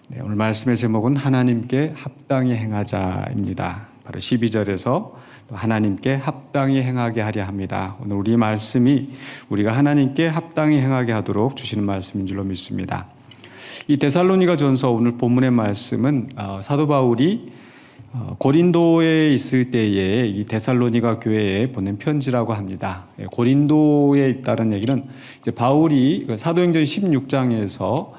네, 오늘 말씀의 제목은 하나님께 합당히 행하자입니다. 바로 12절에서 또 하나님께 합당히 행하게 하려 합니다. 오늘 우리 말씀이 우리가 하나님께 합당히 행하게 하도록 주시는 말씀인 줄로 믿습니다. 이 데살로니가 전서 오늘 본문의 말씀은 사도 바울이 고린도에 있을 때에 이 데살로니가 교회에 보낸 편지라고 합니다. 고린도에 있다는 얘기는 이제 바울이 사도행전 16장에서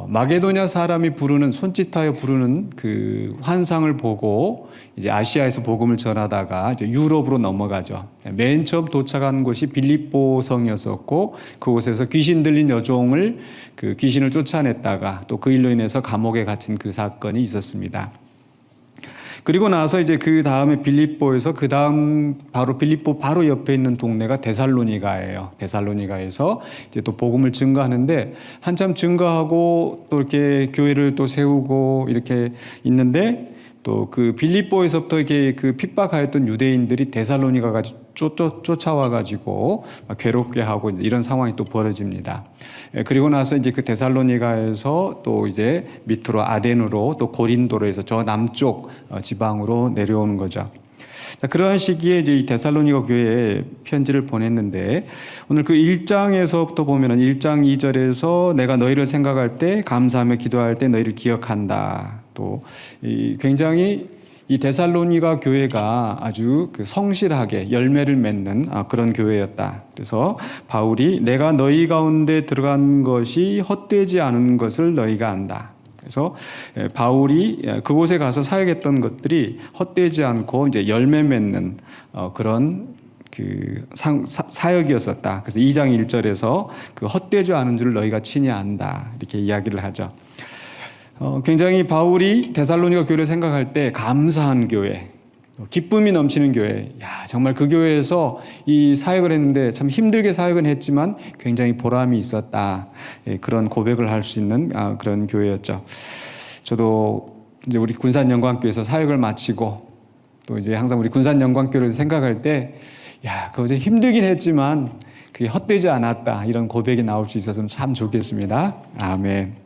마게도냐 사람이 부르는 손짓하여 부르는 그 환상을 보고 이제 아시아에서 복음을 전하다가 이제 유럽으로 넘어가죠. 맨 처음 도착한 곳이 빌립보 성이었었고 그곳에서 귀신 들린 여종을 그 귀신을 쫓아냈다가 또 그 일로 인해서 감옥에 갇힌 그 사건이 있었습니다. 그리고 나서 이제 그 다음에 빌립보에서 그 다음 바로 빌립보 바로 옆에 있는 동네가 데살로니가예요. 데살로니가에서 이제 또 복음을 증거하는데 한참 증거하고 또 이렇게 교회를 또 세우고 이렇게 있는데 또 그 빌립보에서부터 이렇게 그 핍박하였던 유대인들이 데살로니가까지 쫓아와가지고 괴롭게 하고 이런 상황이 또 벌어집니다. 그리고 나서 이제 그 데살로니가에서 또 이제 밑으로 아덴으로 또 고린도로 해서 저 남쪽 지방으로 내려오는 거죠. 그러한 시기에 이제 이 데살로니가 교회에 편지를 보냈는데 오늘 그 1장에서부터 보면은 1장 2절에서 내가 너희를 생각할 때 감사하며 기도할 때 너희를 기억한다. 또 굉장히 이 데살로니가 교회가 아주 그 성실하게 열매를 맺는 그런 교회였다. 그래서 바울이 내가 너희 가운데 들어간 것이 헛되지 않은 것을 너희가 안다. 그래서 바울이 그곳에 가서 사역했던 것들이 헛되지 않고 이제 열매 맺는 그런 그 사역이었었다. 그래서 2장 1절에서 그 헛되지 않은 줄 너희가 친히 안다. 이렇게 이야기를 하죠. 굉장히 바울이 데살로니가 교회를 생각할 때 감사한 교회, 기쁨이 넘치는 교회, 정말 그 교회에서 이 사역을 했는데 참 힘들게 사역은 했지만 굉장히 보람이 있었다. 그런 고백을 할 수 있는 그런 교회였죠. 저도 이제 우리 군산영광교회에서 사역을 마치고 또 이제 항상 우리 군산영광교회를 생각할 때, 그거 좀 힘들긴 했지만 그게 헛되지 않았다. 이런 고백이 나올 수 있었으면 참 좋겠습니다. 아멘.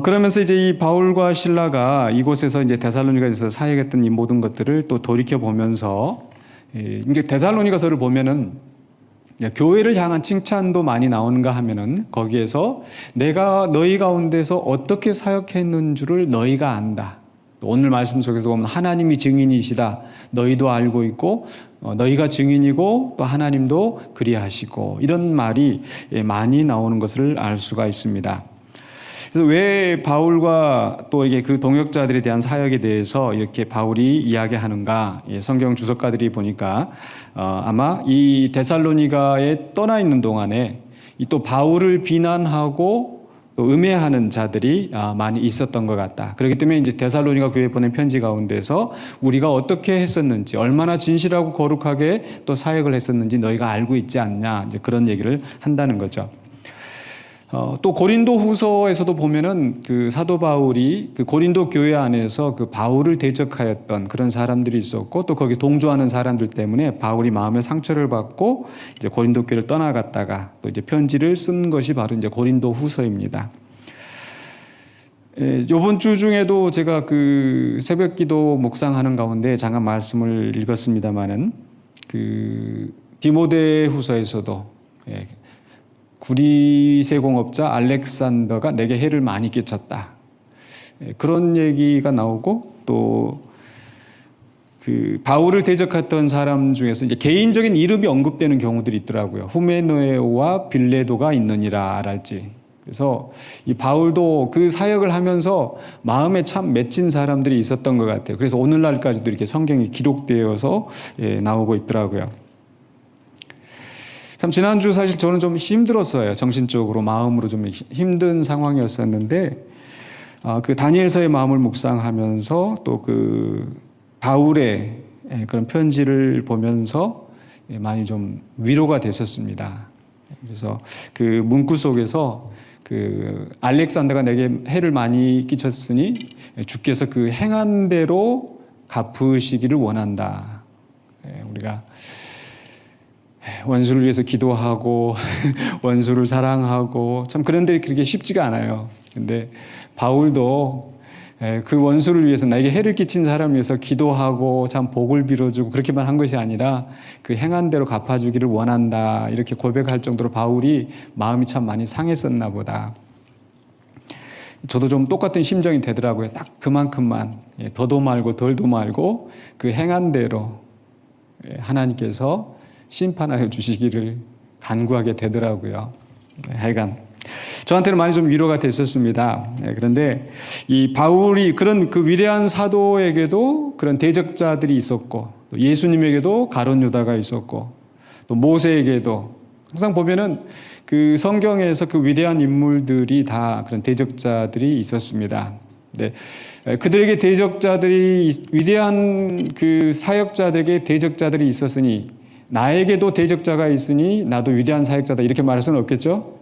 그러면서 이제 이 바울과 실라가 이곳에서 이제 데살로니가에서 사역했던 이 모든 것들을 또 돌이켜 보면서 이제 데살로니가서를 보면은 교회를 향한 칭찬도 많이 나오는가 하면은 거기에서 내가 너희 가운데서 어떻게 사역했는 줄을 너희가 안다. 오늘 말씀 속에서 보면 하나님이 증인이시다. 너희도 알고 있고 너희가 증인이고 또 하나님도 그리하시고 이런 말이 많이 나오는 것을 알 수가 있습니다. 그래서 왜 바울과 또 이게 그 동역자들에 대한 사역에 대해서 이렇게 바울이 이야기하는가? 성경 주석가들이 보니까 아마 이 데살로니가에 떠나 있는 동안에 또 바울을 비난하고 또 음해하는 자들이 많이 있었던 것 같다. 그렇기 때문에 이제 데살로니가 교회에 보낸 편지 가운데서 우리가 어떻게 했었는지, 얼마나 진실하고 거룩하게 또 사역을 했었는지 너희가 알고 있지 않냐? 이제 그런 얘기를 한다는 거죠. 또 고린도 후서에서도 보면은 그 사도 바울이 그 고린도 교회 안에서 그 바울을 대적하였던 그런 사람들이 있었고 또 거기 동조하는 사람들 때문에 바울이 마음의 상처를 받고 이제 고린도 교회를 떠나갔다가 또 이제 편지를 쓴 것이 바로 이제 고린도 후서입니다. 이번 주 중에도 제가 그 새벽 기도 묵상하는 가운데 잠깐 말씀을 읽었습니다만은 그 디모데 후서에서도 구리세공업자 알렉산더가 내게 해를 많이 끼쳤다. 그런 얘기가 나오고 또 그 바울을 대적했던 사람 중에서 이제 개인적인 이름이 언급되는 경우들이 있더라고요. 후메네오와 빌레도가 있느니라 랄지. 그래서 이 바울도 그 사역을 하면서 마음에 참 맺힌 사람들이 있었던 것 같아요. 그래서 오늘날까지도 이렇게 성경이 기록되어서 나오고 있더라고요. 참 지난주 사실 저는 좀 힘들었어요. 정신적으로 마음으로 좀 힘든 상황이었었는데 그 다니엘서의 마음을 묵상하면서 또 그 바울의 그런 편지를 보면서 많이 좀 위로가 됐었습니다. 그래서 그 문구 속에서 그 알렉산더가 내게 해를 많이 끼쳤으니 주께서 그 행한 대로 갚으시기를 원한다. 우리가 원수를 위해서 기도하고 원수를 사랑하고 참 그런데 그렇게 쉽지가 않아요. 근데 바울도 그 원수를 위해서, 나에게 해를 끼친 사람을 위해서 기도하고 참 복을 빌어주고 그렇게만 한 것이 아니라 그 행한 대로 갚아주기를 원한다, 이렇게 고백할 정도로 바울이 마음이 참 많이 상했었나 보다. 저도 좀 똑같은 심정이 되더라고요. 딱 그만큼만, 더도 말고 덜도 말고 그 행한 대로 하나님께서 심판하여 주시기를 간구하게 되더라고요. 하여간 저한테는 많이 좀 위로가 됐었습니다. 그런데 이 바울이 그런 그 위대한 사도에게도 그런 대적자들이 있었고, 또 예수님에게도 가룟 유다가 있었고, 또 모세에게도, 항상 보면은 그 성경에서 그 위대한 인물들이 다 그런 대적자들이 있었습니다. 네. 그들에게 대적자들이, 위대한 그 사역자들에게 대적자들이 있었으니 나에게도 대적자가 있으니 나도 위대한 사역자다, 이렇게 말할 수는 없겠죠?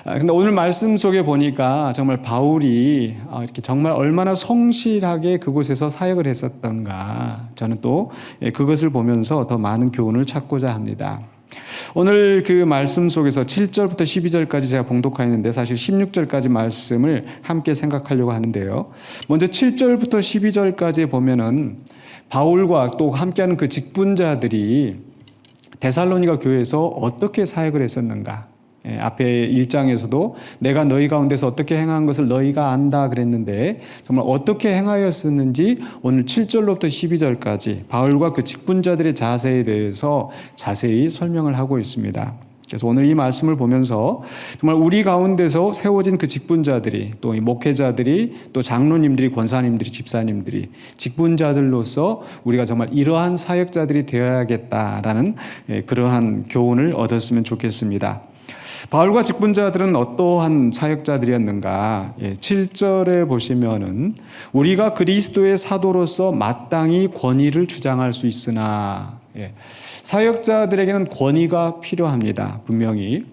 근데 오늘 말씀 속에 보니까 정말 바울이 이렇게 정말 얼마나 성실하게 그곳에서 사역을 했었던가, 저는 또 그것을 보면서 더 많은 교훈을 찾고자 합니다. 오늘 그 말씀 속에서 7절부터 12절까지 제가 봉독하였는데, 사실 16절까지 말씀을 함께 생각하려고 하는데요. 먼저 7절부터 12절까지 보면은 바울과 또 함께하는 그 직분자들이 데살로니가 교회에서 어떻게 사역을 했었는가. 앞에 1장에서도 내가 너희 가운데서 어떻게 행한 것을 너희가 안다 그랬는데, 정말 어떻게 행하였었는지 오늘 7절로부터 12절까지 바울과 그 직분자들의 자세에 대해서 자세히 설명을 하고 있습니다. 그래서 오늘 이 말씀을 보면서 정말 우리 가운데서 세워진 그 직분자들이, 또 이 목회자들이, 또 장로님들이, 권사님들이, 집사님들이, 직분자들로서 우리가 정말 이러한 사역자들이 되어야겠다라는 그러한 교훈을 얻었으면 좋겠습니다. 바울과 직분자들은 어떠한 사역자들이었는가? 7절에 보시면은 우리가 그리스도의 사도로서 마땅히 권위를 주장할 수 있으나, 사역자들에게는 권위가 필요합니다. 분명히.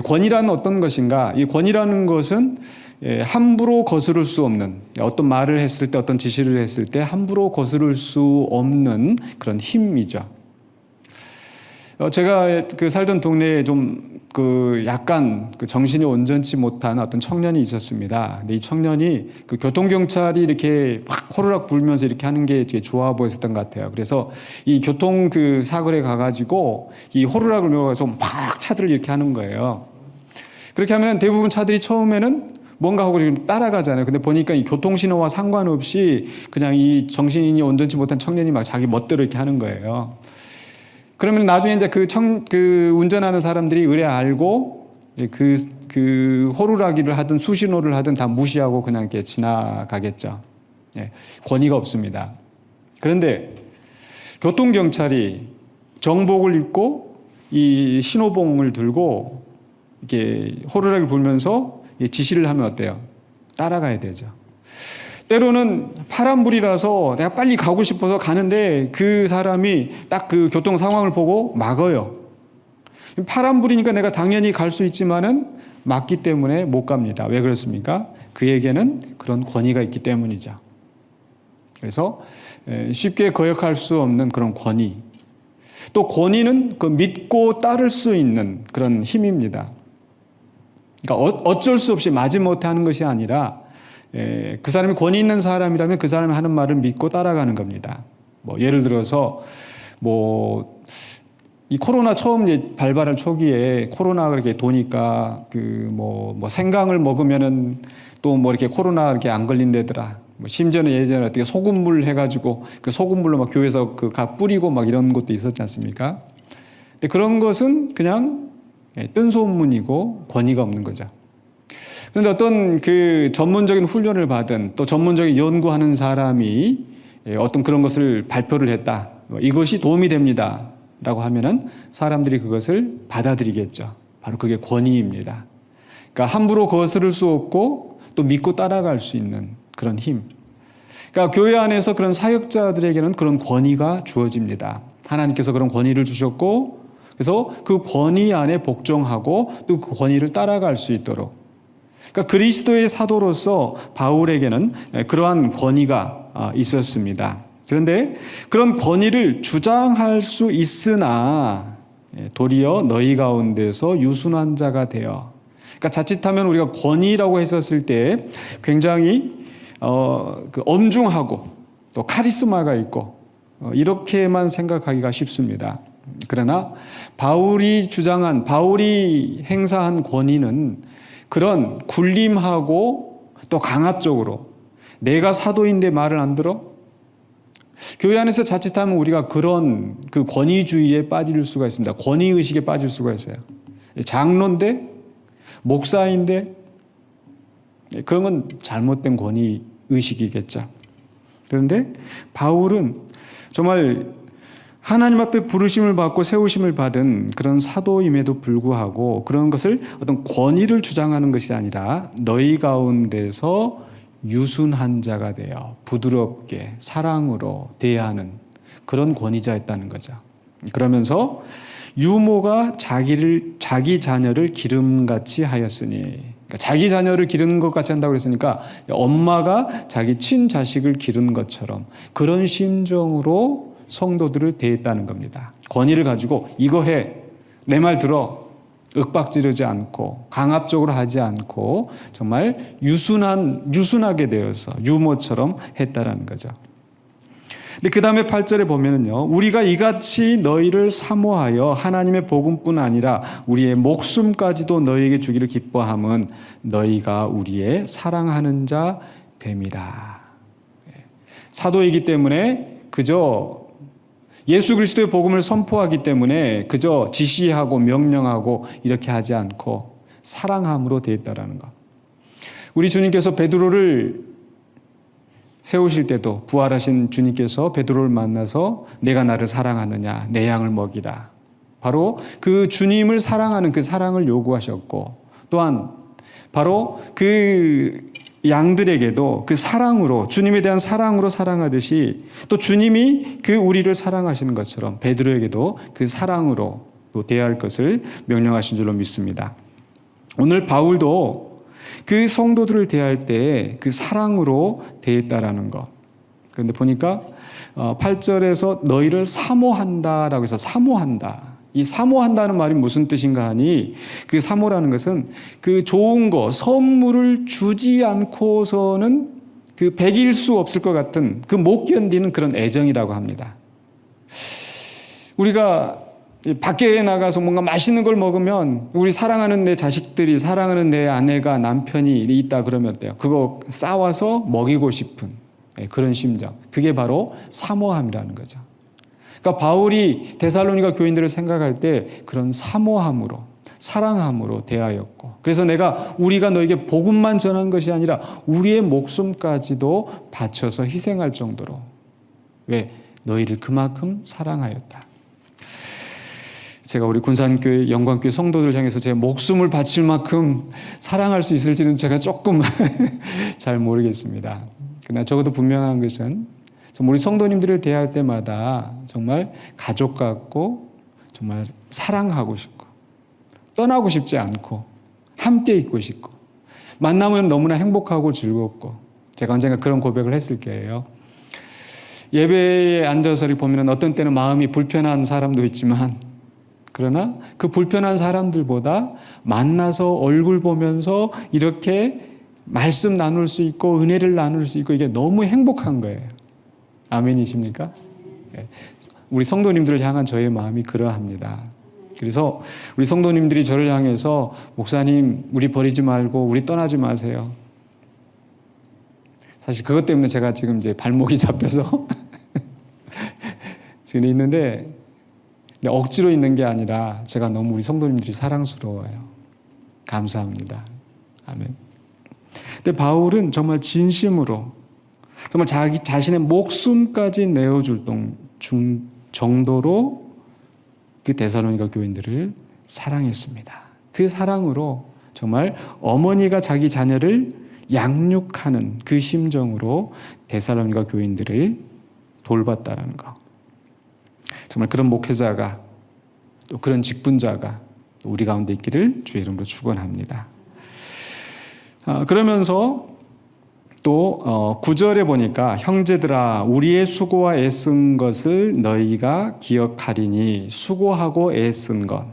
권위라는 어떤 것인가? 이 권위라는 것은 함부로 거스를 수 없는, 어떤 말을 했을 때, 어떤 지시를 했을 때 함부로 거스를 수 없는 그런 힘이죠. 제가 그 살던 동네에 좀 약간 정신이 온전치 못한 어떤 청년이 있었습니다. 근데 이 청년이 그 교통경찰이 이렇게 막 호루라기 불면서 이렇게 하는 게 되게 좋아 보였었던 것 같아요. 그래서 이 교통 그 사거리에 가가지고 이 호루라기를 메워가지고 막 차들을 이렇게 하는 거예요. 그렇게 하면 대부분 차들이 처음에는 뭔가 하고 지금 따라가잖아요. 근데 보니까 이 교통신호와 상관없이 그냥 이 정신이 온전치 못한 청년이 막 자기 멋대로 이렇게 하는 거예요. 그러면 나중에 이제 그 운전하는 사람들이 의뢰 알고 그 호루라기를 하든 수신호를 하든 다 무시하고 그냥 이렇게 지나가겠죠. 권위가 없습니다. 그런데 교통경찰이 정복을 입고 이 신호봉을 들고 이렇게 호루라기를 불면서 지시를 하면 어때요? 따라가야 되죠. 때로는 파란불이라서 내가 빨리 가고 싶어서 가는데 그 사람이 딱 그 교통 상황을 보고 막어요. 파란불이니까 내가 당연히 갈 수 있지만은 막기 때문에 못 갑니다. 왜 그렇습니까? 그에게는 그런 권위가 있기 때문이죠. 그래서 쉽게 거역할 수 없는 그런 권위. 또 권위는 그 믿고 따를 수 있는 그런 힘입니다. 그러니까 어쩔 수 없이 마지못해 하는 것이 아니라, 그 사람이 권위 있는 사람이라면 그 사람이 하는 말을 믿고 따라가는 겁니다. 예를 들어서 이 코로나 처음 발발할 초기에 코로나가 그렇게 도니까 생강을 먹으면은 또 이렇게 코로나 이렇게 안 걸린다더라. 심지어는 예전에 어떻게 소금물 해가지고 그 소금물로 막 교회에서 각 뿌리고 막 이런 것도 있었지 않습니까? 근데 그런 것은 그냥 뜬소문이고 권위가 없는 거죠. 그런데 어떤 그 전문적인 훈련을 받은, 또 전문적인 연구하는 사람이 어떤 그런 것을 발표를 했다, 이것이 도움이 됩니다 라고 하면은 사람들이 그것을 받아들이겠죠. 바로 그게 권위입니다. 그러니까 함부로 거스를 수 없고 또 믿고 따라갈 수 있는 그런 힘. 그러니까 교회 안에서 그런 사역자들에게는 그런 권위가 주어집니다. 하나님께서 그런 권위를 주셨고, 그래서 그 권위 안에 복종하고 또 그 권위를 따라갈 수 있도록, 그러니까 그리스도의 사도로서 바울에게는 그러한 권위가 있었습니다. 그런데 그런 권위를 주장할 수 있으나 도리어 너희 가운데서 유순한 자가 되어, 그러니까 자칫하면 우리가 권위라고 했었을 때 굉장히 그 엄중하고 또 카리스마가 있고 이렇게만 생각하기가 쉽습니다. 그러나 바울이 행사한 권위는 그런 굴림하고 또 강압적으로 내가 사도인데 말을 안 들어? 교회 안에서 자칫하면 우리가 그런 그 권위주의에 빠질 수가 있습니다. 권위의식에 빠질 수가 있어요. 장로인데 목사인데 그런 건 잘못된 권위의식이겠죠. 그런데 바울은 정말 하나님 앞에 부르심을 받고 세우심을 받은 그런 사도임에도 불구하고 그런 것을 어떤 권위를 주장하는 것이 아니라 너희 가운데서 유순한 자가 되어 부드럽게 사랑으로 대하는 그런 권위자였다는 거죠. 그러면서 유모가 자기 자녀를 기름같이 하였으니, 그러니까 자기 자녀를 기르는 것 같이 한다고 그랬으니까 엄마가 자기 친자식을 기른 것처럼 그런 심정으로 성도들을 대했다는 겁니다. 권위를 가지고 이거 해, 내 말 들어, 윽박지르지 않고 강압적으로 하지 않고 정말 유순하게 되어서 유모처럼 했다라는 거죠. 근데 그 다음에 8절에 보면은요, 우리가 이같이 너희를 사모하여 하나님의 복음뿐 아니라 우리의 목숨까지도 너희에게 주기를 기뻐함은 너희가 우리의 사랑하는 자 됨이라. 사도이기 때문에 그저 예수 그리스도의 복음을 선포하기 때문에 그저 지시하고 명령하고 이렇게 하지 않고 사랑함으로 되었다라는 것. 우리 주님께서 베드로를 세우실 때도 부활하신 주님께서 베드로를 만나서 내가 나를 사랑하느냐, 내 양을 먹이라. 바로 그 주님을 사랑하는 그 사랑을 요구하셨고, 또한 바로 그 양들에게도 그 사랑으로, 주님에 대한 사랑으로 사랑하듯이 또 주님이 그 우리를 사랑하시는 것처럼 베드로에게도 그 사랑으로 또 대할 것을 명령하신 줄로 믿습니다. 오늘 바울도 그 성도들을 대할 때 그 사랑으로 대했다라는 것. 그런데 보니까 8절에서 너희를 사모한다라고 해서 사모한다. 이 사모한다는 말이 무슨 뜻인가 하니 그 사모라는 것은 그 좋은 거, 선물을 주지 않고서는 그 배길 수 없을 것 같은 그 못 견디는 그런 애정이라고 합니다. 우리가 밖에 나가서 뭔가 맛있는 걸 먹으면 우리 사랑하는 내 자식들이, 사랑하는 내 아내가, 남편이 있다 그러면 어때요? 그거 싸와서 먹이고 싶은 그런 심정. 그게 바로 사모함이라는 거죠. 그러니까 바울이 데살로니가 교인들을 생각할 때 그런 사모함으로, 사랑함으로 대하였고, 그래서 우리가 너에게 복음만 전한 것이 아니라 우리의 목숨까지도 바쳐서 희생할 정도로, 왜? 너희를 그만큼 사랑하였다. 제가 우리 군산교회, 영광교회 성도들 향해서 제 목숨을 바칠 만큼 사랑할 수 있을지는 제가 조금 잘 모르겠습니다. 그러나 적어도 분명한 것은 우리 성도님들을 대할 때마다 정말 가족 같고 정말 사랑하고 싶고 떠나고 싶지 않고 함께 있고 싶고 만나면 너무나 행복하고 즐겁고, 제가 언젠가 그런 고백을 했을 거예요. 예배에 앉아서 보면 어떤 때는 마음이 불편한 사람도 있지만, 그러나 그 불편한 사람들보다 만나서 얼굴 보면서 이렇게 말씀 나눌 수 있고 은혜를 나눌 수 있고 이게 너무 행복한 거예요. 아멘이십니까? 우리 성도님들을 향한 저의 마음이 그러합니다. 그래서 우리 성도님들이 저를 향해서 목사님, 우리 버리지 말고 우리 떠나지 마세요. 사실 그것 때문에 제가 지금 이제 발목이 잡혀서 지금 있는데, 억지로 있는 게 아니라 제가 너무 우리 성도님들이 사랑스러워요. 감사합니다. 아멘. 근데 바울은 정말 진심으로, 정말 자기 자신의 목숨까지 내어줄 정도로 그 데살로니가 교인들을 사랑했습니다. 그 사랑으로 정말 어머니가 자기 자녀를 양육하는 그 심정으로 데살로니가 교인들을 돌봤다는 것. 정말 그런 목회자가, 또 그런 직분자가 우리 가운데 있기를 주의 이름으로 축원합니다. 그러면서 또 9절에 보니까 형제들아 우리의 수고와 애쓴 것을 너희가 기억하리니, 수고하고 애쓴 것,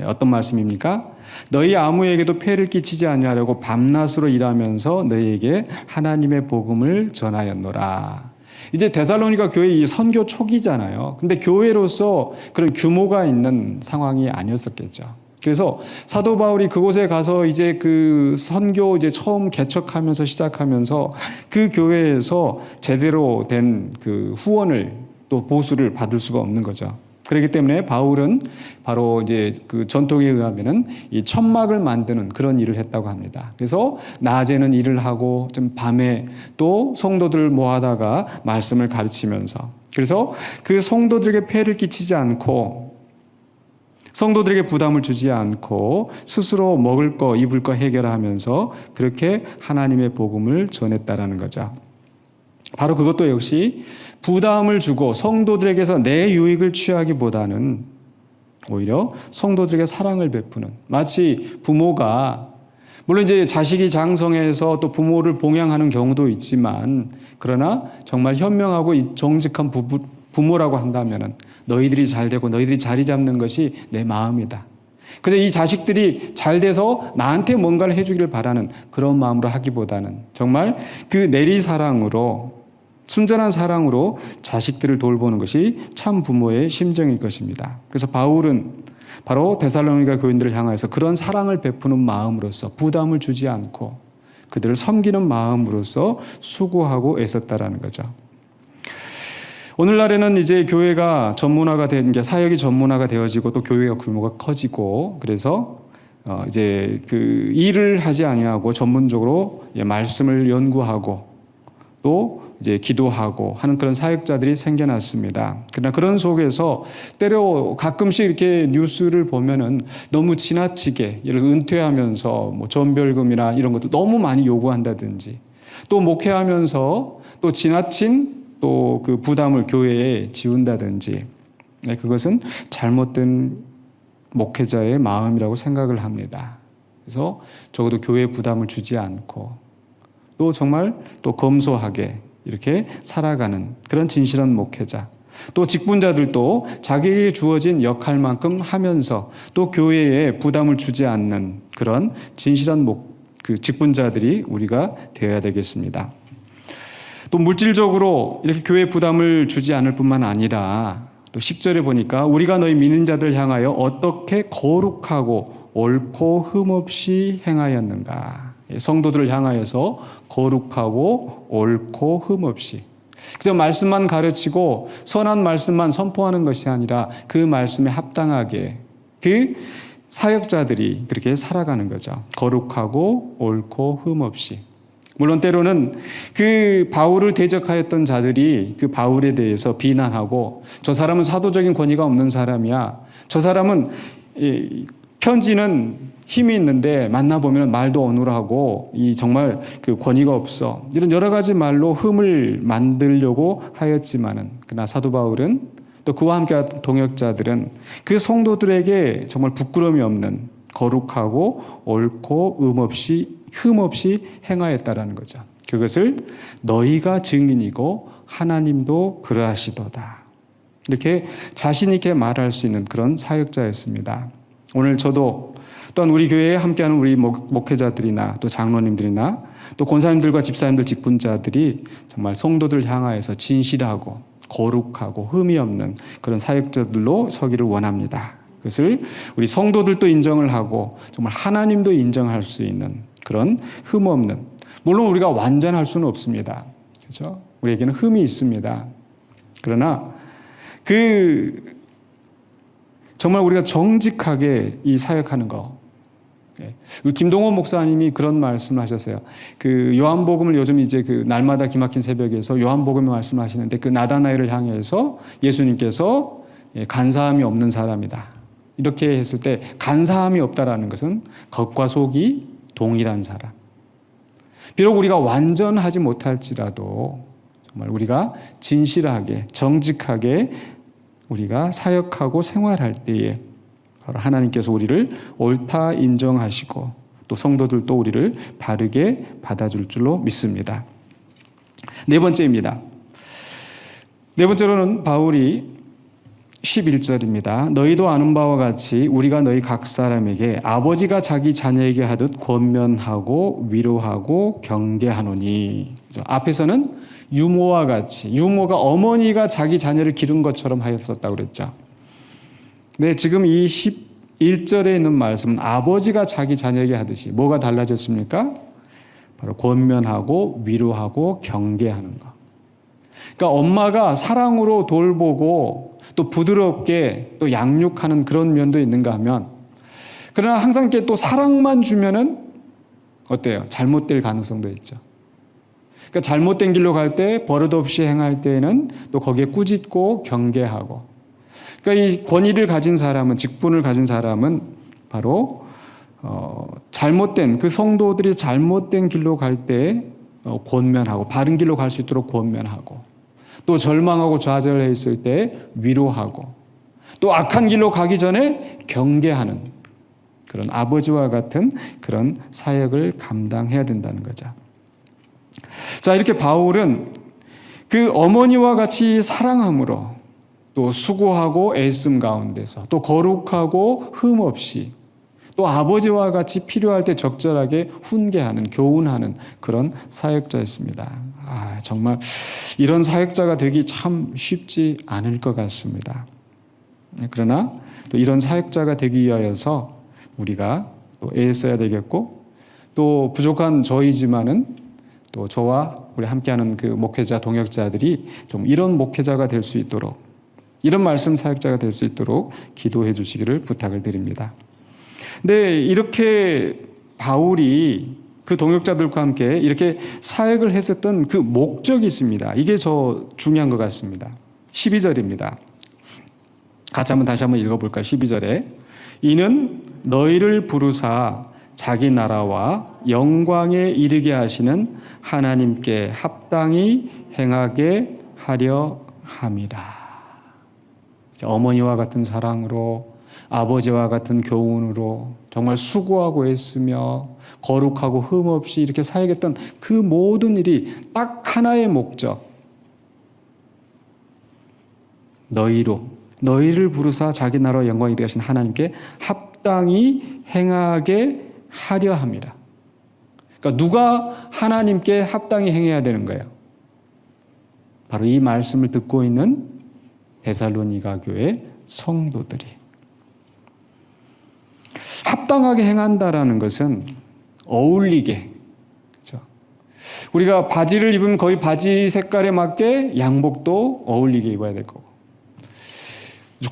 어떤 말씀입니까? 너희 아무에게도 폐를 끼치지 아니하려고 밤낮으로 일하면서 너희에게 하나님의 복음을 전하였노라. 이제 데살로니가 교회 이 선교 초기잖아요. 근데 교회로서 그런 규모가 있는 상황이 아니었었겠죠. 그래서 사도 바울이 그곳에 가서 이제 그 선교 이제 처음 개척하면서 시작하면서 그 교회에서 제대로 된 그 후원을 또 보수를 받을 수가 없는 거죠. 그렇기 때문에 바울은 바로 이제 그 전통에 의하면은 이 천막을 만드는 그런 일을 했다고 합니다. 그래서 낮에는 일을 하고 좀 밤에 또 성도들을 모아다가 말씀을 가르치면서, 그래서 그 성도들에게 폐를 끼치지 않고 성도들에게 부담을 주지 않고 스스로 먹을 거 입을 거 해결하면서 그렇게 하나님의 복음을 전했다라는 거죠. 바로 그것도 역시 부담을 주고 성도들에게서 내 유익을 취하기보다는 오히려 성도들에게 사랑을 베푸는, 마치 부모가, 물론 이제 자식이 장성해서 또 부모를 봉양하는 경우도 있지만, 그러나 정말 현명하고 정직한 부모라고 한다면은 너희들이 잘 되고 너희들이 자리 잡는 것이 내 마음이다. 그래서 이 자식들이 잘 돼서 나한테 뭔가를 해주기를 바라는 그런 마음으로 하기보다는 정말 그 내리사랑으로, 순전한 사랑으로 자식들을 돌보는 것이 참 부모의 심정일 것입니다. 그래서 바울은 바로 데살로니가 교인들을 향해서 그런 사랑을 베푸는 마음으로서 부담을 주지 않고 그들을 섬기는 마음으로서 수고하고 애썼다라는 거죠. 오늘날에는 이제 교회가 전문화가 된 게, 사역이 전문화가 되어지고 또 교회가 규모가 커지고, 그래서 이제 그 일을 하지 아니하고 전문적으로 말씀을 연구하고 또 이제 기도하고 하는 그런 사역자들이 생겨났습니다. 그러나 그런 속에서 때로 가끔씩 이렇게 뉴스를 보면은 너무 지나치게, 예를 들어 은퇴하면서 뭐 전별금이나 이런 것도 너무 많이 요구한다든지, 또 목회하면서 또 지나친 또 그 부담을 교회에 지운다든지, 그것은 잘못된 목회자의 마음이라고 생각을 합니다. 그래서 적어도 교회에 부담을 주지 않고 또 정말 또 검소하게 이렇게 살아가는 그런 진실한 목회자, 또 직분자들도 자기에게 주어진 역할만큼 하면서 또 교회에 부담을 주지 않는 그런 진실한 그 직분자들이 우리가 되어야 되겠습니다. 또 물질적으로 이렇게 교회에 부담을 주지 않을 뿐만 아니라 또 10절에 보니까 우리가 너희 믿는 자들 향하여 어떻게 거룩하고 옳고 흠없이 행하였는가. 성도들을 향하여서 거룩하고 옳고 흠없이. 그래서 말씀만 가르치고 선한 말씀만 선포하는 것이 아니라 그 말씀에 합당하게 그 사역자들이 그렇게 살아가는 거죠. 거룩하고 옳고 흠없이. 물론 때로는 그 바울을 대적하였던 자들이 그 바울에 대해서 비난하고, 저 사람은 사도적인 권위가 없는 사람이야, 저 사람은 편지는 힘이 있는데 만나보면 말도 어눌하고 정말 그 권위가 없어, 이런 여러 가지 말로 흠을 만들려고 하였지만은, 그러나 사도 바울은 또 그와 함께 동역자들은 그 성도들에게 정말 부끄러움이 없는 거룩하고 옳고 흠없이 행하였다라는 거죠. 그것을 너희가 증인이고 하나님도 그러하시도다. 이렇게 자신 있게 말할 수 있는 그런 사역자였습니다. 오늘 저도 또한 우리 교회에 함께하는 우리 목회자들이나 또 장로님들이나 또 권사님들과 집사님들, 직분자들이 정말 성도들 향하여서 진실하고 거룩하고 흠이 없는 그런 사역자들로 서기를 원합니다. 그것을 우리 성도들도 인정을 하고 정말 하나님도 인정할 수 있는 그런 흠 없는, 물론 우리가 완전할 수는 없습니다. 그렇죠? 우리에게는 흠이 있습니다. 그러나 정말 우리가 정직하게 이 사역하는 거. 김동원 목사님이 그런 말씀을 하셨어요. 그 요한복음을 요즘 이제 그 날마다 기막힌 새벽에서 요한복음의 말씀을 하시는데, 그 나다나엘을 향해서 예수님께서 간사함이 없는 사람이다, 이렇게 했을 때 간사함이 없다라는 것은 겉과 속이 동일한 사람. 비록 우리가 완전하지 못할지라도 정말 우리가 진실하게 정직하게 우리가 사역하고 생활할 때에 바로 하나님께서 우리를 옳다 인정하시고 또 성도들도 우리를 바르게 받아줄 줄로 믿습니다. 네 번째입니다. 네 번째로는 바울이 11절입니다. 너희도 아는 바와 같이 우리가 너희 각 사람에게 아버지가 자기 자녀에게 하듯 권면하고 위로하고 경계하노니. 앞에서는 유모와 같이, 유모가 어머니가 자기 자녀를 기른 것처럼 하였었다고 그랬죠. 네, 지금 이 11절에 있는 말씀은 아버지가 자기 자녀에게 하듯이 뭐가 달라졌습니까? 바로 권면하고 위로하고 경계하는 것. 그러니까 엄마가 사랑으로 돌보고 또 부드럽게 또 양육하는 그런 면도 있는가 하면, 그러나 항상 이렇게 또 사랑만 주면은 어때요? 잘못될 가능성도 있죠. 그러니까 잘못된 길로 갈 때 버릇없이 행할 때에는 또 거기에 꾸짖고 경계하고. 그러니까 이 권위를 가진 사람은, 직분을 가진 사람은 바로 잘못된, 그 성도들이 잘못된 길로 갈 때 권면하고, 바른 길로 갈 수 있도록 권면하고, 또 절망하고 좌절했을 때 위로하고, 또 악한 길로 가기 전에 경계하는 그런 아버지와 같은 그런 사역을 감당해야 된다는 거죠. 자, 이렇게 바울은 그 어머니와 같이 사랑함으로 또 수고하고 애씀 가운데서 또 거룩하고 흠 없이 또 아버지와 같이 필요할 때 적절하게 훈계하는, 교훈하는 그런 사역자였습니다. 정말 이런 사역자가 되기 참 쉽지 않을 것 같습니다. 그러나 또 이런 사역자가 되기 위하여서 우리가 또 애써야 되겠고, 또 부족한 저희지만은 또 저와 우리 함께하는 그 목회자, 동역자들이 좀 이런 목회자가 될 수 있도록, 이런 말씀 사역자가 될 수 있도록 기도해 주시기를 부탁을 드립니다. 근데 이렇게 바울이 그 동역자들과 함께 이렇게 사역을 했었던 그 목적이 있습니다. 이게 저 중요한 것 같습니다. 12절입니다. 같이 다시 한번 읽어볼까요? 12절에 이는 너희를 부르사 자기 나라와 영광에 이르게 하시는 하나님께 합당히 행하게 하려 함이라. 어머니와 같은 사랑으로, 아버지와 같은 교훈으로 정말 수고하고 애쓰며 거룩하고 흠없이 이렇게 사역했던 그 모든 일이 딱 하나의 목적. 너희를 부르사 자기 나라와 영광에 이르게 하신 하나님께 합당히 행하게 하려 함이라. 그러니까 누가 하나님께 합당히 행해야 되는 거예요? 바로 이 말씀을 듣고 있는 데살로니가 교회 성도들이. 합당하게 행한다라는 것은 어울리게, 그렇죠? 우리가 바지를 입으면 거의 바지 색깔에 맞게 양복도 어울리게 입어야 될 거고,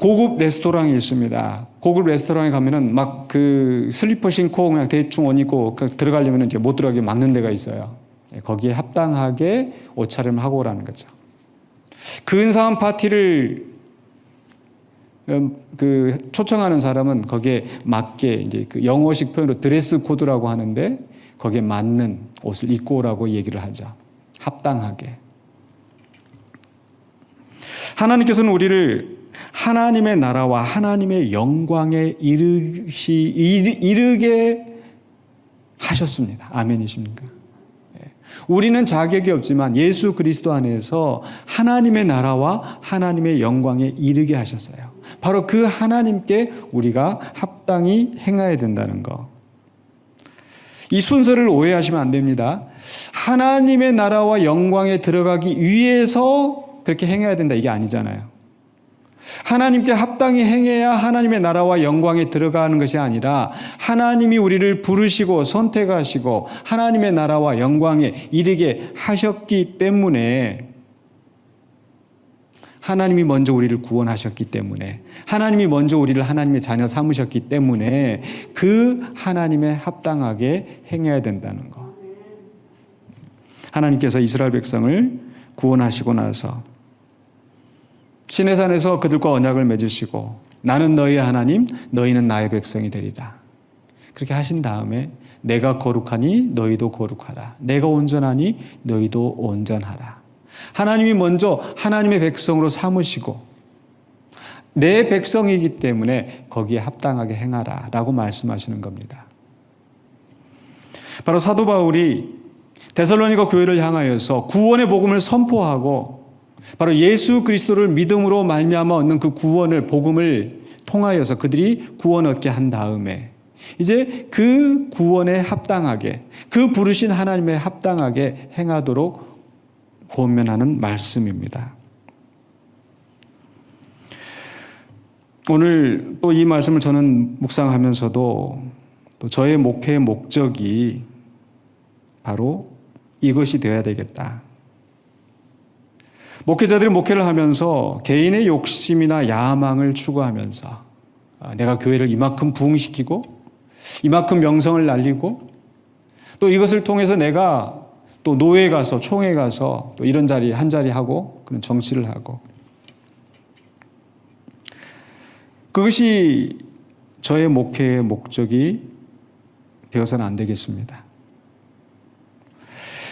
고급 레스토랑이 있습니다. 고급 레스토랑에 가면은 막 그 슬리퍼 신고 그냥 대충 옷 입고 들어가려면 이제 못 들어가게 막는 데가 있어요. 거기에 합당하게 옷차림을 하고 오라는 거죠. 근사한 파티를 초청하는 사람은 거기에 맞게 이제 그 영어식 표현으로 드레스 코드라고 하는데 거기에 맞는 옷을 입고 오라고 얘기를 하죠. 합당하게. 하나님께서는 우리를 하나님의 나라와 하나님의 영광에 이르게 하셨습니다. 아멘이십니까? 우리는 자격이 없지만 예수 그리스도 안에서 하나님의 나라와 하나님의 영광에 이르게 하셨어요. 바로 그 하나님께 우리가 합당히 행해야 된다는 것. 이 순서를 오해하시면 안 됩니다. 하나님의 나라와 영광에 들어가기 위해서 그렇게 행해야 된다, 이게 아니잖아요. 하나님께 합당히 행해야 하나님의 나라와 영광에 들어가는 것이 아니라 하나님이 우리를 부르시고 선택하시고 하나님의 나라와 영광에 이르게 하셨기 때문에, 하나님이 먼저 우리를 구원하셨기 때문에, 하나님이 먼저 우리를 하나님의 자녀 삼으셨기 때문에 그 하나님에 합당하게 행해야 된다는 것. 하나님께서 이스라엘 백성을 구원하시고 나서 시내산에서 그들과 언약을 맺으시고 나는 너희의 하나님, 너희는 나의 백성이 되리라. 그렇게 하신 다음에 내가 거룩하니 너희도 거룩하라. 내가 온전하니 너희도 온전하라. 하나님이 먼저 하나님의 백성으로 삼으시고 내 백성이기 때문에 거기에 합당하게 행하라 라고 말씀하시는 겁니다. 바로 사도 바울이 데살로니가 교회를 향하여서 구원의 복음을 선포하고 바로 예수 그리스도를 믿음으로 말미암아 얻는 그 구원을, 복음을 통하여서 그들이 구원 얻게 한 다음에 이제 그 구원에 합당하게, 그 부르신 하나님에 합당하게 행하도록 권면하는 말씀입니다. 오늘 또 이 말씀을 저는 묵상하면서도 또 저의 목회의 목적이 바로 이것이 되어야 되겠다. 목회자들이 목회를 하면서 개인의 욕심이나 야망을 추구하면서 내가 교회를 이만큼 부흥시키고 이만큼 명성을 날리고 또 이것을 통해서 내가 또 노회에 가서 총회에 가서 또 이런 자리 한 자리 하고 그런 정치를 하고, 그것이 저의 목회의 목적이 되어서는 안 되겠습니다.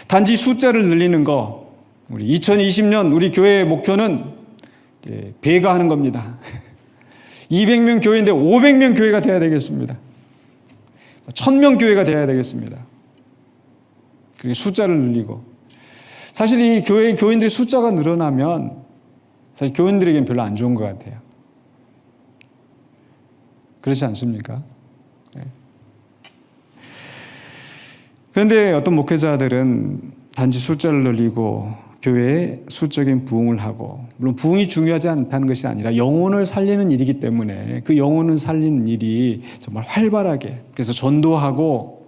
단지 숫자를 늘리는 거, 우리 2020년 우리 교회의 목표는 배가하는 겁니다. 200명 교회인데 500명 교회가 되어야 되겠습니다. 1000명 교회가 되어야 되겠습니다. 그리고 숫자를 늘리고, 사실 이 교회 교인들의 숫자가 늘어나면 사실 교인들에게는 별로 안 좋은 것 같아요. 그렇지 않습니까? 네. 그런데 어떤 목회자들은 단지 숫자를 늘리고 교회에 수적인 부흥을 하고, 물론 부흥이 중요하지 않다는 것이 아니라 영혼을 살리는 일이기 때문에 그 영혼을 살리는 일이 정말 활발하게, 그래서 전도하고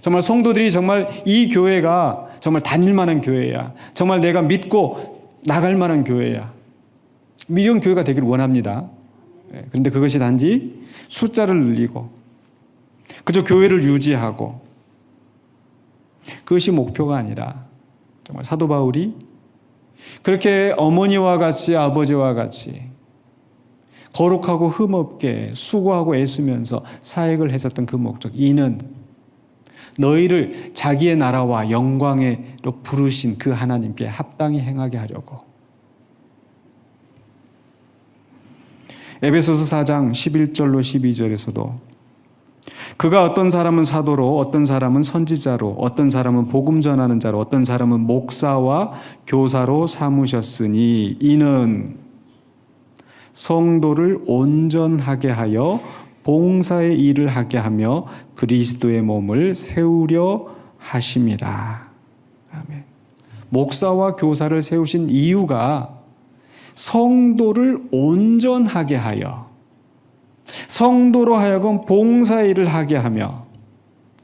정말 성도들이 정말 이 교회가 정말 다닐 만한 교회야, 정말 내가 믿고 나갈 만한 교회야, 이런 교회가 되기를 원합니다. 그런데 그것이 단지 숫자를 늘리고 그저 교회를 유지하고, 그것이 목표가 아니라 정말 사도 바울이 그렇게 어머니와 같이 아버지와 같이 거룩하고 흠없게 수고하고 애쓰면서 사역을 했었던 그 목적, 이는 너희를 자기의 나라와 영광으로 부르신 그 하나님께 합당히 행하게 하려고. 에베소서 4장 11절로 12절에서도 그가 어떤 사람은 사도로, 어떤 사람은 선지자로, 어떤 사람은 복음 전하는 자로, 어떤 사람은 목사와 교사로 삼으셨으니 이는 성도를 온전하게 하여 봉사의 일을 하게 하며 그리스도의 몸을 세우려 하심이라. 아멘. 목사와 교사를 세우신 이유가 성도를 온전하게 하여, 성도로 하여금 봉사의 일을 하게 하며,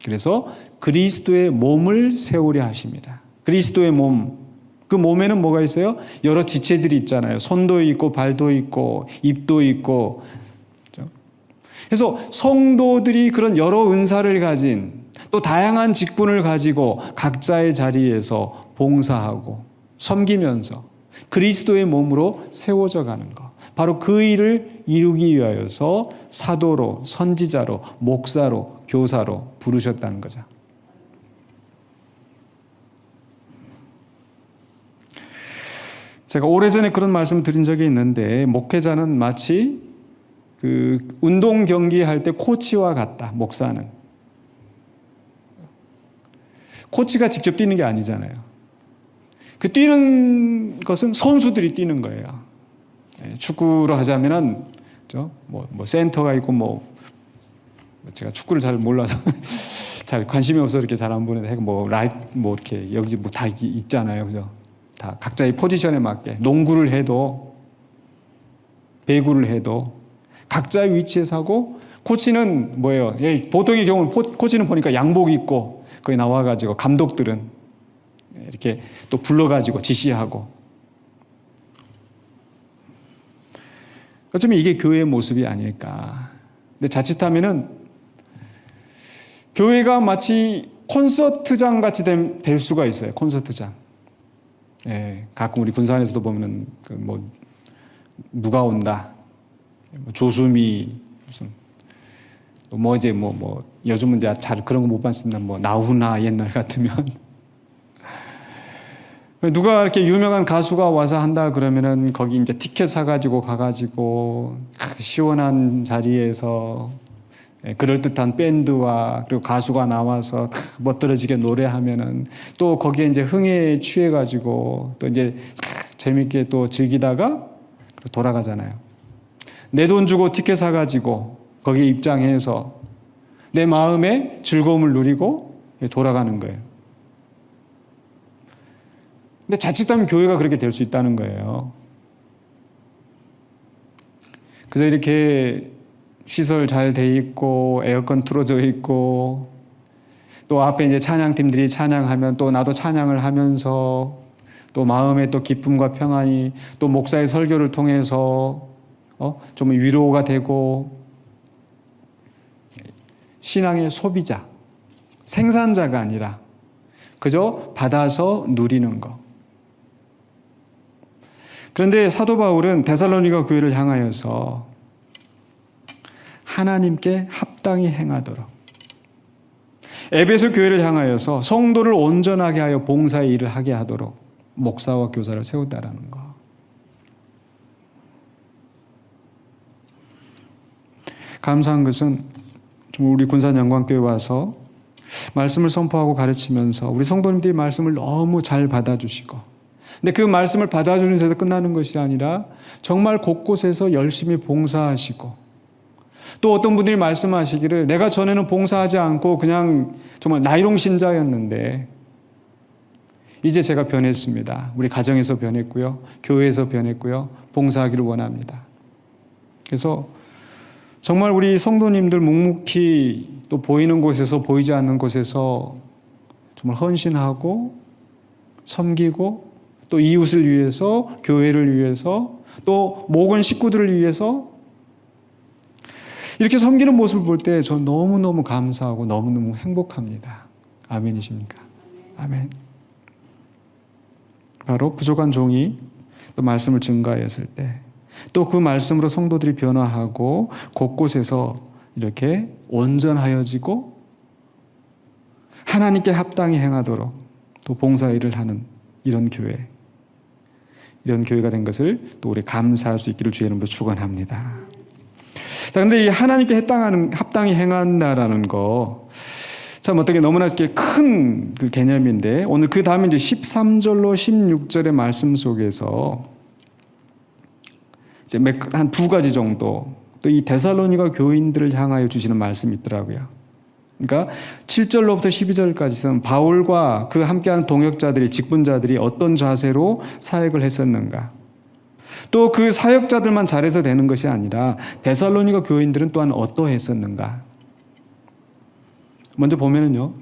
그래서 그리스도의 몸을 세우려 하십니다. 그리스도의 몸, 그 몸에는 뭐가 있어요? 여러 지체들이 있잖아요. 손도 있고 발도 있고 입도 있고. 그래서 성도들이 그런 여러 은사를 가진, 또 다양한 직분을 가지고 각자의 자리에서 봉사하고 섬기면서 그리스도의 몸으로 세워져 가는 것, 바로 그 일을 이루기 위하여서 사도로, 선지자로, 목사로, 교사로 부르셨다는 거죠. 제가 오래전에 그런 말씀 드린 적이 있는데, 목회자는 마치 그 운동 경기 할 때 코치와 같다. 목사는 코치가 직접 뛰는 게 아니잖아요. 그 뛰는 것은 선수들이 뛰는 거예요. 축구로 하자면은 뭐 센터가 있고, 제가 축구를 잘 몰라서 잘 관심이 없어서 이렇게 잘 안 보는데, 이렇게 여기 다 있잖아요, 그죠? 다 각자의 포지션에 맞게 농구를 해도 배구를 해도 각자의 위치에서 하고, 코치는 뭐예요? 보통의 경우는 코치는 보니까 양복 입고 거기 나와가지고 감독들은 이렇게 또 불러가지고 지시하고. 어쩌면 이게 교회의 모습이 아닐까. 근데 자칫하면은 교회가 마치 콘서트장 같이 될 수가 있어요. 콘서트장. 가끔 우리 군산에서도 보면은 누가 온다. 조수미 무슨 요즘은 이제 잘 그런 거 못 봤습니다. 나훈아 옛날 같으면 누가 이렇게 유명한 가수가 와서 한다 그러면은 거기 이제 티켓 사가지고 가가지고 시원한 자리에서 그럴듯한 밴드와 그리고 가수가 나와서 멋들어지게 노래하면은 또 거기에 이제 흥에 취해가지고 또 이제 재밌게 또 즐기다가 돌아가잖아요. 내 돈 주고 티켓 사가지고 거기에 입장해서 내 마음의 즐거움을 누리고 돌아가는 거예요. 근데 자칫하면 교회가 그렇게 될 수 있다는 거예요. 그래서 이렇게 시설 잘 돼 있고 에어컨 틀어져 있고 또 앞에 이제 찬양팀들이 찬양하면 또 나도 찬양을 하면서 또 마음에 또 기쁨과 평안이 또 목사의 설교를 통해서 좀 위로가 되고 신앙의 소비자, 생산자가 아니라 그저 받아서 누리는 것. 그런데 사도 바울은 데살로니가 교회를 향하여서 하나님께 합당히 행하도록 에베소 교회를 향하여서 성도를 온전하게 하여 봉사의 일을 하게 하도록 목사와 교사를 세웠다라는 것. 감사한 것은 우리 군산영광교회 와서 말씀을 선포하고 가르치면서 우리 성도님들이 말씀을 너무 잘 받아주시고 근데 그 말씀을 받아주는 데서 끝나는 것이 아니라 정말 곳곳에서 열심히 봉사하시고 또 어떤 분들이 말씀하시기를 내가 전에는 봉사하지 않고 그냥 정말 나이롱 신자였는데 이제 제가 변했습니다. 우리 가정에서 변했고요. 교회에서 변했고요. 봉사하기를 원합니다. 그래서 정말 우리 성도님들 묵묵히 또 보이는 곳에서 보이지 않는 곳에서 정말 헌신하고 섬기고 또 이웃을 위해서 교회를 위해서 또 모든 식구들을 위해서 이렇게 섬기는 모습을 볼 때 저 너무너무 감사하고 너무너무 행복합니다. 아멘이십니까? 아멘. 바로 부족한 종이 또 말씀을 증거하였을 때 또 그 말씀으로 성도들이 변화하고 곳곳에서 이렇게 온전하여지고 하나님께 합당히 행하도록 또 봉사일을 하는 이런 교회가 된 것을 또 우리 감사할 수 있기를 주의 이름으로 축원합니다. 자, 근데 이 하나님께 합당히 행한다라는 거 참 어떻게 너무나 큰 그 개념인데 오늘 그 다음에 이제 13절로 16절의 말씀 속에서 이제 한 두 가지 정도 또 이 데살로니가 교인들을 향하여 주시는 말씀이 있더라고요. 그러니까 7절로부터 12절까지는 바울과 그 함께하는 동역자들이 직분자들이 어떤 자세로 사역을 했었는가. 또 그 사역자들만 잘해서 되는 것이 아니라 데살로니가 교인들은 또한 어떠했었는가. 먼저 보면은요.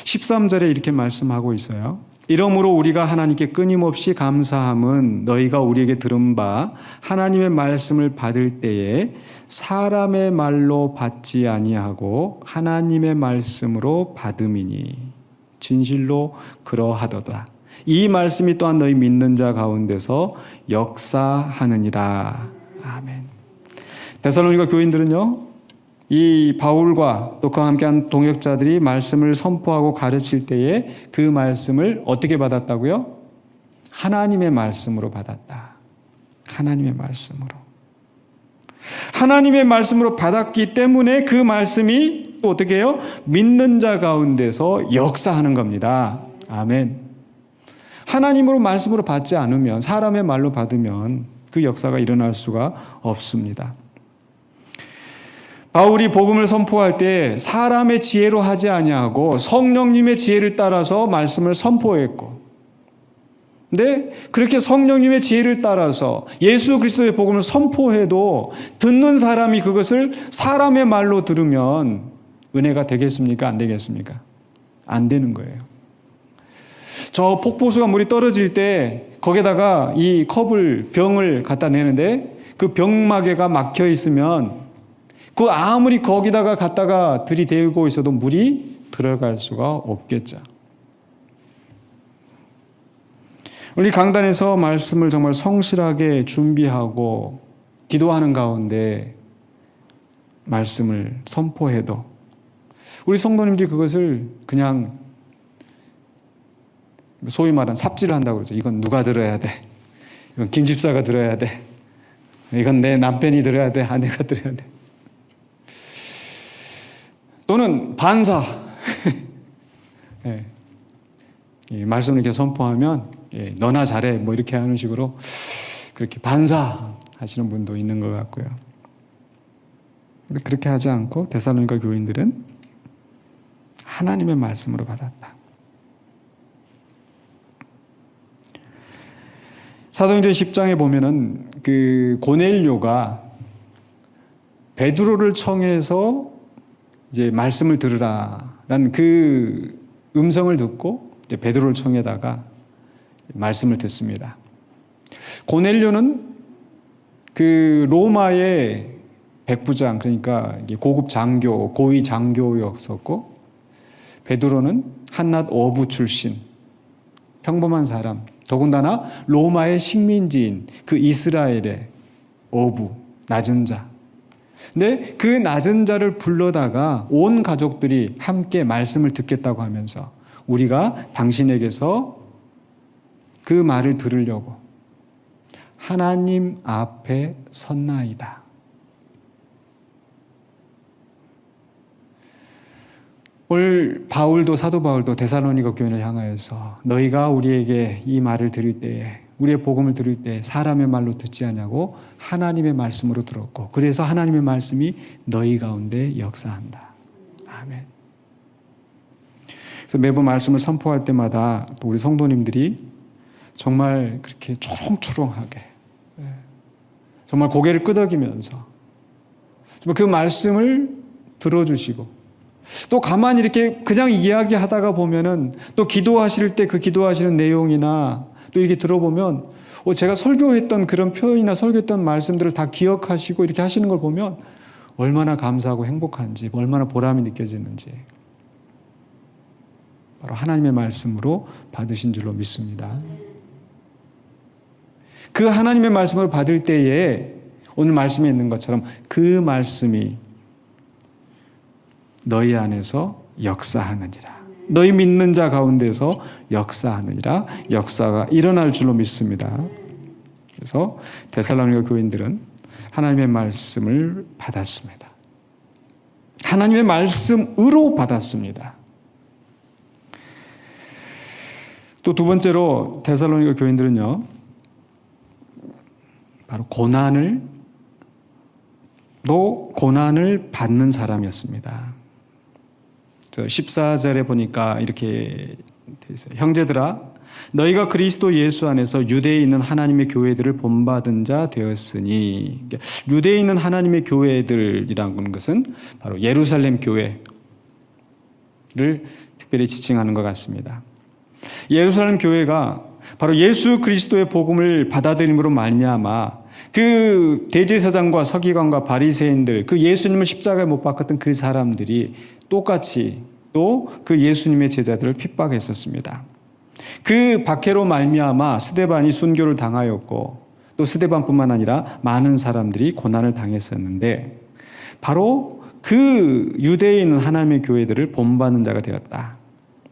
13절에 이렇게 말씀하고 있어요. 이러므로 우리가 하나님께 끊임없이 감사함은 너희가 우리에게 들은 바 하나님의 말씀을 받을 때에 사람의 말로 받지 아니하고 하나님의 말씀으로 받음이니 진실로 그러하도다. 이 말씀이 또한 너희 믿는 자 가운데서 역사하느니라. 아멘. 데살로니가 교인들은요. 이 바울과 또 그와 함께한 동역자들이 말씀을 선포하고 가르칠 때에 그 말씀을 어떻게 받았다고요? 하나님의 말씀으로 받았다. 하나님의 말씀으로. 하나님의 말씀으로 받았기 때문에 그 말씀이 또 어떻게 해요? 믿는 자 가운데서 역사하는 겁니다. 아멘. 하나님으로 말씀으로 받지 않으면 사람의 말로 받으면 그 역사가 일어날 수가 없습니다. 바울이 복음을 선포할 때 사람의 지혜로 하지 아니하고 성령님의 지혜를 따라서 말씀을 선포했고 근데 그렇게 성령님의 지혜를 따라서 예수 그리스도의 복음을 선포해도 듣는 사람이 그것을 사람의 말로 들으면 은혜가 되겠습니까? 안 되겠습니까? 안 되는 거예요. 저 폭포수가 물이 떨어질 때 거기다가 이 병을 갖다 내는데 그 병마개가 막혀 있으면 그 아무리 거기다가 갖다가 들이대고 있어도 물이 들어갈 수가 없겠죠. 우리 강단에서 말씀을 정말 성실하게 준비하고 기도하는 가운데 말씀을 선포해도 우리 성도님들이 그것을 그냥 소위 말하는 삽질을 한다고 그러죠. 이건 누가 들어야 돼? 이건 김 집사가 들어야 돼. 이건 내 남편이 들어야 돼. 아내가 들어야 돼. 또는 반사. 네. 이 말씀을 이렇게 선포하면 예, 너나 잘해 뭐 이렇게 하는 식으로 그렇게 반사하시는 분도 있는 것 같고요. 근데 그렇게 하지 않고 데살로니가 교인들은 하나님의 말씀으로 받았다. 사도행전 10장에 보면은 그 고넬료가 베드로를 청해서 이제 말씀을 들으라라는 그 음성을 듣고 이제 베드로를 청해다가 말씀을 듣습니다. 고넬료는 그 로마의 백부장, 그러니까 고급 장교, 고위 장교였었고, 베드로는 한낱 어부 출신, 평범한 사람, 더군다나 로마의 식민지인 그 이스라엘의 어부, 낮은 자. 근데 그 낮은 자를 불러다가 온 가족들이 함께 말씀을 듣겠다고 하면서 우리가 당신에게서 그 말을 들으려고 하나님 앞에 섰나이다. 오늘 사도 바울도 데살로니가 교인을 향하여서 너희가 우리에게 이 말을 들을 때에, 우리의 복음을 들을 때 사람의 말로 듣지 않냐고 하나님의 말씀으로 들었고, 그래서 하나님의 말씀이 너희 가운데 역사한다. 아멘. 그래서 매번 말씀을 선포할 때마다 또 우리 성도님들이 정말 그렇게 초롱초롱하게, 정말 고개를 끄덕이면서 정말 그 말씀을 들어주시고, 또 가만히 이렇게 그냥 이야기하다가 보면은 또 기도하실 때 그 기도하시는 내용이나 또 이렇게 들어보면 제가 설교했던 그런 표현이나 설교했던 말씀들을 다 기억하시고 이렇게 하시는 걸 보면 얼마나 감사하고 행복한지, 얼마나 보람이 느껴지는지 바로 하나님의 말씀으로 받으신 줄로 믿습니다. 그 하나님의 말씀을 받을 때에 오늘 말씀에 있는 것처럼 그 말씀이 너희 안에서 역사하느니라. 너희 믿는 자 가운데서 역사하느니라. 역사가 일어날 줄로 믿습니다. 그래서 데살로니가 교인들은 하나님의 말씀을 받았습니다. 하나님의 말씀으로 받았습니다. 또 두 번째로 데살로니가 교인들은요, 바로 고난을 받는 사람이었습니다. 14절에 보니까 이렇게 돼 있어요. 형제들아, 너희가 그리스도 예수 안에서 유대에 있는 하나님의 교회들을 본받은 자 되었으니, 유대에 있는 하나님의 교회들이라는 것은 바로 예루살렘 교회를 특별히 지칭하는 것 같습니다. 예루살렘 교회가 바로 예수 그리스도의 복음을 받아들임으로 말미암아 그 대제사장과 서기관과 바리새인들, 그 예수님을 십자가에 못 박았던 그 사람들이 똑같이 또 그 예수님의 제자들을 핍박했었습니다. 그 박해로 말미암아 스데반이 순교를 당하였고, 또 스데반뿐만 아니라 많은 사람들이 고난을 당했었는데, 바로 그 유대에 있는 하나님의 교회들을 본받는 자가 되었다.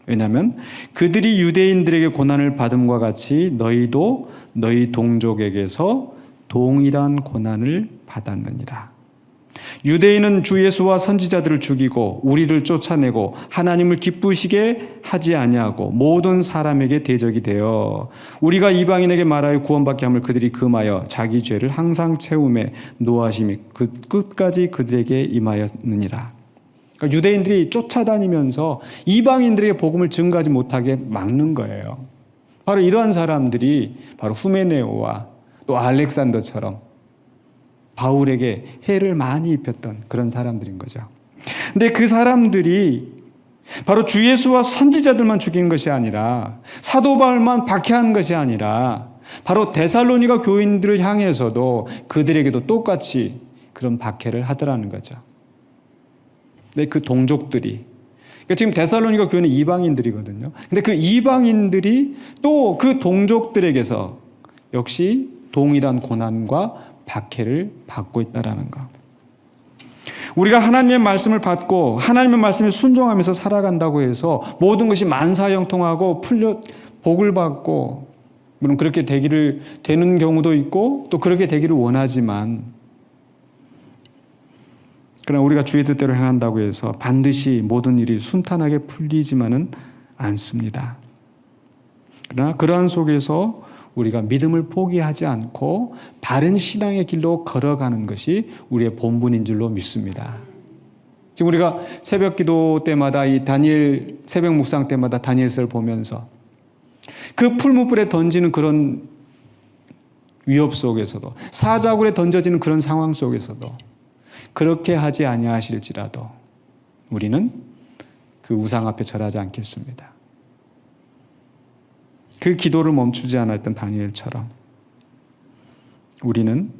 왜냐하면 그들이 유대인들에게 고난을 받음과 같이 너희도 너희 동족에게서 동일한 고난을 받았느니라. 유대인은 주 예수와 선지자들을 죽이고 우리를 쫓아내고 하나님을 기쁘시게 하지 아니하고 모든 사람에게 대적이 되어 우리가 이방인에게 말하여 구원받게 함을 그들이 금하여 자기 죄를 항상 채움에 노하심이 그 끝까지 그들에게 임하였느니라. 그러니까 유대인들이 쫓아다니면서 이방인들에게 복음을 증거하지 못하게 막는 거예요. 바로 이러한 사람들이 바로 후메네오와 또 알렉산더처럼 바울에게 해를 많이 입혔던 그런 사람들인 거죠. 근데 그 사람들이 바로 주 예수와 선지자들만 죽인 것이 아니라, 사도 바울만 박해한 것이 아니라, 바로 데살로니가 교인들을 향해서도 그들에게도 똑같이 그런 박해를 하더라는 거죠. 근데 그 동족들이, 그러니까 지금 데살로니가 교회는 이방인들이거든요. 근데 그 이방인들이 또 그 동족들에게서 역시 동일한 고난과 박해를 받고 있다는 거. 우리가 하나님의 말씀을 받고 하나님의 말씀에 순종하면서 살아간다고 해서 모든 것이 만사형통하고 복을 받고, 물론 그렇게 되는 경우도 있고 또 그렇게 되기를 원하지만, 그러나 우리가 주의 뜻대로 행한다고 해서 반드시 모든 일이 순탄하게 풀리지만은 않습니다. 그러나 그러한 속에서 우리가 믿음을 포기하지 않고 바른 신앙의 길로 걸어가는 것이 우리의 본분인 줄로 믿습니다. 지금 우리가 새벽 기도 때마다 이 다니엘 새벽 묵상 때마다 다니엘서를 보면서 그 풀무불에 던지는 그런 위협 속에서도 사자굴에 던져지는 그런 상황 속에서도 그렇게 하지 아니하실지라도 우리는 그 우상 앞에 절하지 않겠습니다. 그 기도를 멈추지 않았던 다니엘처럼 우리는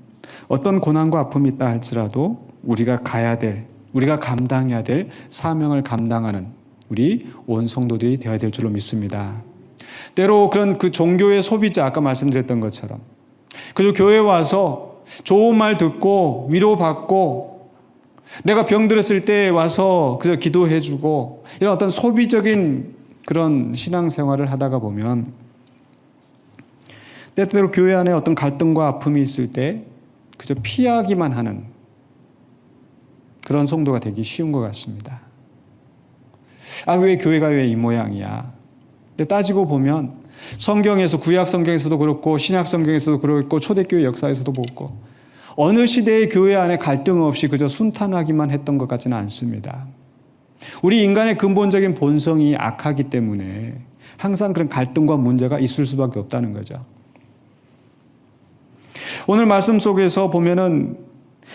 어떤 고난과 아픔이 있다 할지라도 우리가 가야 될, 우리가 감당해야 될 사명을 감당하는 우리 온 성도들이 되어야 될 줄로 믿습니다. 때로 그런 그 종교의 소비자, 아까 말씀드렸던 것처럼 그리고 교회에 와서 좋은 말 듣고 위로받고 내가 병들었을 때 와서 그저 기도해주고 이런 어떤 소비적인 그런 신앙생활을 하다가 보면 때때로 교회 안에 어떤 갈등과 아픔이 있을 때 그저 피하기만 하는 그런 성도가 되기 쉬운 것 같습니다. 아, 왜 교회가 왜 이 모양이야? 근데 따지고 보면 성경에서, 구약 성경에서도 그렇고 신약 성경에서도 그렇고 초대교회 역사에서도 그렇고 어느 시대의 교회 안에 갈등 없이 그저 순탄하기만 했던 것 같지는 않습니다. 우리 인간의 근본적인 본성이 악하기 때문에 항상 그런 갈등과 문제가 있을 수밖에 없다는 거죠. 오늘 말씀 속에서 보면은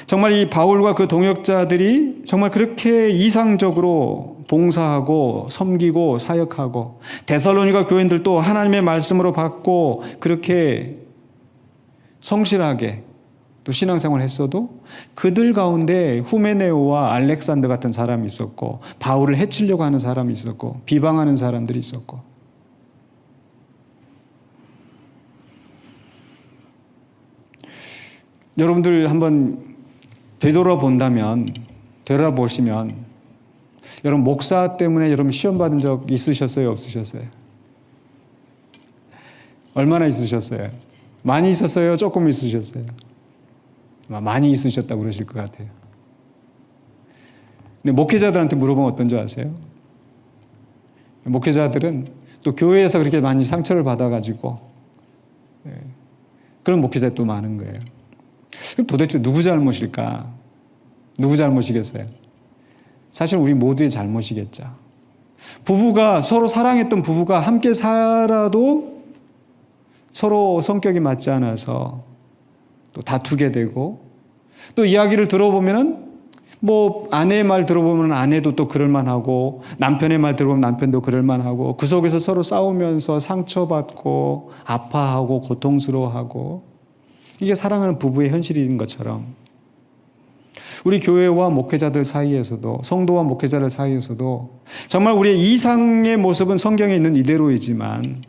정말 이 바울과 그 동역자들이 정말 그렇게 이상적으로 봉사하고 섬기고 사역하고 데살로니가 교인들도 하나님의 말씀으로 받고 그렇게 성실하게 또 신앙생활을 했어도 그들 가운데 후메네오와 알렉산더 같은 사람이 있었고 바울을 해치려고 하는 사람이 있었고 비방하는 사람들이 있었고 여러분들 한번 되돌아보시면 여러분 목사 때문에 여러분 시험 받은 적 있으셨어요? 없으셨어요? 얼마나 있으셨어요? 많이 있었어요? 조금 있으셨어요? 많이 있으셨다고 그러실 것 같아요. 근데 목회자들한테 물어보면 어떤 줄 아세요? 목회자들은 또 교회에서 그렇게 많이 상처를 받아가지고 그런 목회자들이 또 많은 거예요. 그럼 도대체 누구 잘못일까? 누구 잘못이겠어요? 사실 우리 모두의 잘못이겠죠. 부부가 서로 사랑했던 부부가 함께 살아도 서로 성격이 맞지 않아서 또 다투게 되고 또 이야기를 들어보면은 뭐 아내의 말 들어보면 아내도 또 그럴만하고 남편의 말 들어보면 남편도 그럴만하고 그 속에서 서로 싸우면서 상처받고 아파하고 고통스러워하고 이게 사랑하는 부부의 현실인 것처럼 우리 교회와 목회자들 사이에서도 성도와 목회자들 사이에서도 정말 우리의 이상의 모습은 성경에 있는 이대로이지만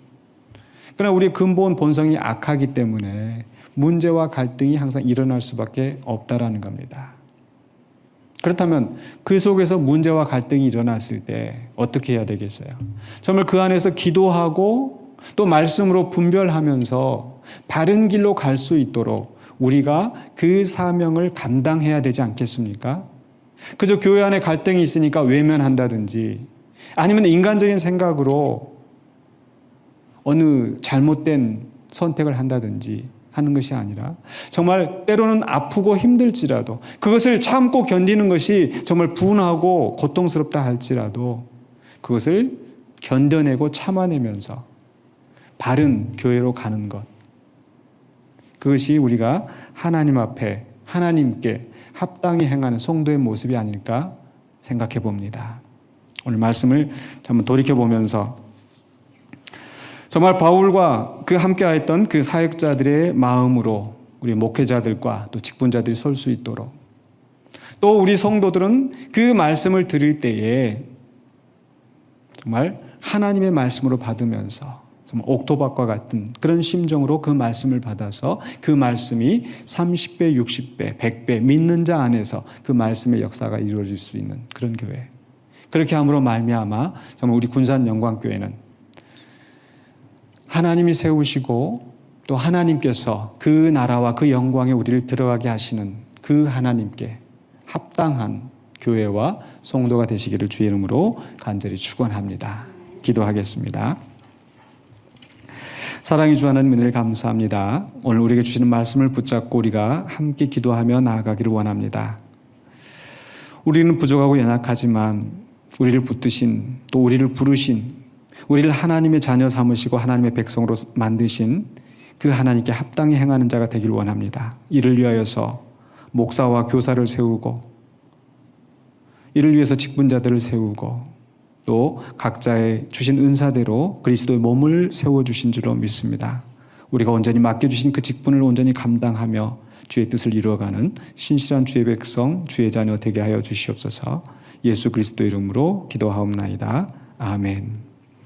그러나 우리의 근본 본성이 악하기 때문에 문제와 갈등이 항상 일어날 수밖에 없다라는 겁니다. 그렇다면 그 속에서 문제와 갈등이 일어났을 때 어떻게 해야 되겠어요? 정말 그 안에서 기도하고 또 말씀으로 분별하면서 바른 길로 갈 수 있도록 우리가 그 사명을 감당해야 되지 않겠습니까? 그저 교회 안에 갈등이 있으니까 외면한다든지 아니면 인간적인 생각으로 어느 잘못된 선택을 한다든지 하는 것이 아니라 정말 때로는 아프고 힘들지라도 그것을 참고 견디는 것이 정말 분하고 고통스럽다 할지라도 그것을 견뎌내고 참아내면서 바른 교회로 가는 것, 그것이 우리가 하나님 앞에 하나님께 합당히 행하는 성도의 모습이 아닐까 생각해 봅니다. 오늘 말씀을 한번 돌이켜보면서 정말 바울과 그 함께하였던 그 사역자들의 마음으로 우리 목회자들과 또 직분자들이 설 수 있도록 또 우리 성도들은 그 말씀을 들을 때에 정말 하나님의 말씀으로 받으면서 정말 옥토박과 같은 그런 심정으로 그 말씀을 받아서 그 말씀이 30배, 60배, 100배 믿는 자 안에서 그 말씀의 역사가 이루어질 수 있는 그런 교회. 그렇게 함으로 말미암아 정말 우리 군산 영광교회는 하나님이 세우시고 또 하나님께서 그 나라와 그 영광에 우리를 들어가게 하시는 그 하나님께 합당한 교회와 성도가 되시기를 주의 이름으로 간절히 축원합니다. 기도하겠습니다. 사랑해 주 하나님 은혜를 감사합니다. 오늘 우리에게 주시는 말씀을 붙잡고 우리가 함께 기도하며 나아가기를 원합니다. 우리는 부족하고 연약하지만 우리를 붙드신, 또 우리를 부르신, 우리를 하나님의 자녀 삼으시고 하나님의 백성으로 만드신 그 하나님께 합당히 행하는 자가 되기를 원합니다. 이를 위하여서 목사와 교사를 세우고, 이를 위해서 직분자들을 세우고, 또 각자의 주신 은사대로 그리스도의 몸을 세워주신 줄로 믿습니다. 우리가 온전히 맡겨주신 그 직분을 온전히 감당하며 주의 뜻을 이루어가는 신실한 주의 백성, 주의 자녀 되게 하여 주시옵소서. 예수 그리스도 이름으로 기도하옵나이다. 아멘.